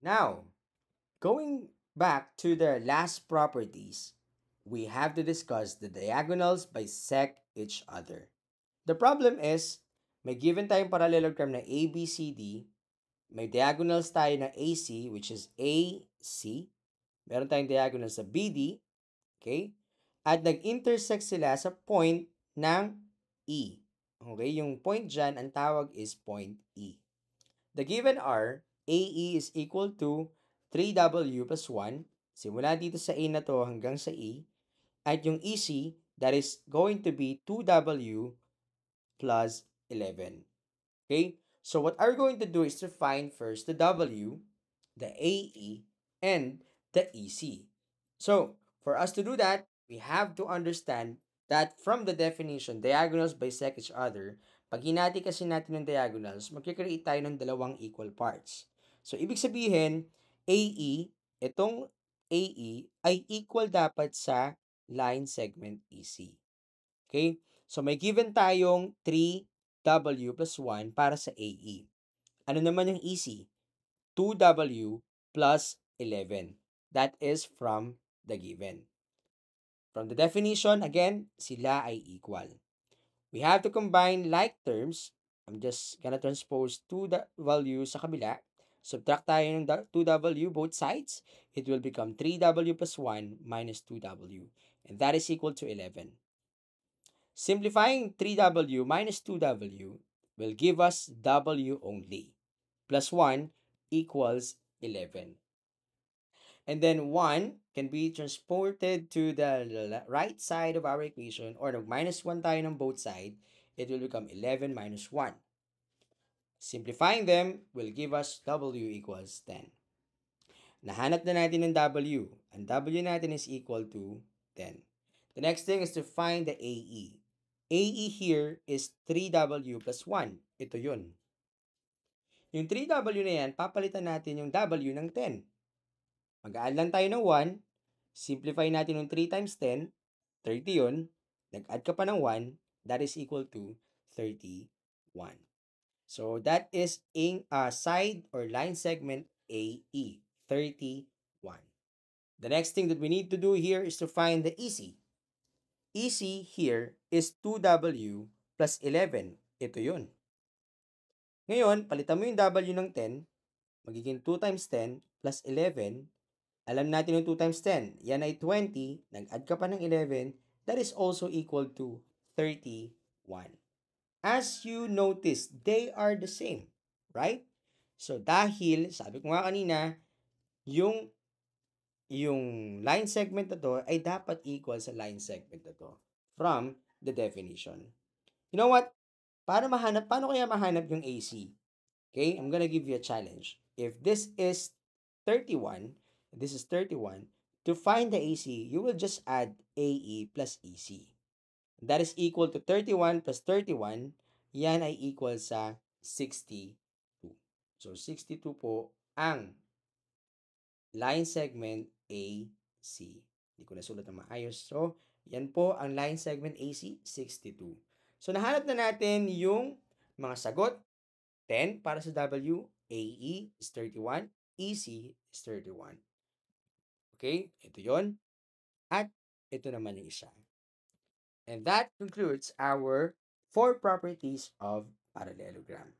Now, going back to the last properties, we have to discuss the diagonals bisect each other. The problem is, may given tayong parallelogram na ABCD, may diagonals tayo na AC, which is AC. Meron tayong diagonal sa BD, okay? At nag-intersect sila sa point ng E. Okay, yung point dyan, ang tawag is point E. The given are, AE is equal to 3W plus 1. Simula dito sa A na to hanggang sa E. At yung EC, that is going to be 2W plus 11. Okay? So what are we going to do is to find first the W, the AE, and the EC. So, for us to do that, we have to understand that from the definition, diagonals bisect each other. Pag hinati kasi natin ng diagonals, magkikreate tayo ng dalawang equal parts. So, ibig sabihin, AE, itong AE ay equal dapat sa line segment EC. Okay? So, may given tayong 3W plus 1 para sa AE. Ano naman yung EC? 2W plus 11. That is from the given. From the definition, again, sila ay equal. We have to combine like terms. I'm just gonna transpose 2W sa kabila. Subtract tayo ng 2W both sides. It will become 3W plus 1 minus 2W. And that is equal to 11. Simplifying 3W minus 2W will give us W only. Plus 1 equals 11. And then 1 can be transported to the right side of our equation, or minus 1 tayo ng both sides. It will become 11 minus 1. Simplifying them will give us W equals 10. Nahanap na natin ng W. Ang W natin is equal to 10. The next thing is to find the AE. AE here is 3W plus 1. Ito yun. Yung 3W na yan, papalitan natin yung W ng 10. Mag-add lang tayo ng 1. Simplify natin yung 3 times 10. 30 yun. Nag-add ka pa ng 1. That is equal to 31. So, that is in side or line segment AE. 31. The next thing that we need to do here is to find the EC. EC here is 2W plus 11. Ito yun. Ngayon, palitan mo yung W ng 10. Magiging 2 times 10 plus 11. Alam natin yung 2 times 10. Yan ay 20. Nag-add ka pa ng 11. That is also equal to 31. As you notice, they are the same. Right? So, dahil, sabi ko nga kanina, yung line segment na to ay dapat equal sa line segment na to from the definition. You know what? Paano kaya mahanap yung AC? Okay, I'm gonna give you a challenge. If this is 31, this is 31, to find the AC, you will just add AE plus EC. That is equal to 31 plus 31. Yan ay equal sa 62. So, 62 po ang line segment AC. Hindi ko nasulat na maayos. So, yan po ang line segment AC, 62. So, nahanap na natin yung mga sagot. 10 para sa W, AE is 31, EC is 31. Okay? Ito yon. At ito naman yung isa. And that concludes our 4 properties of parallelogram.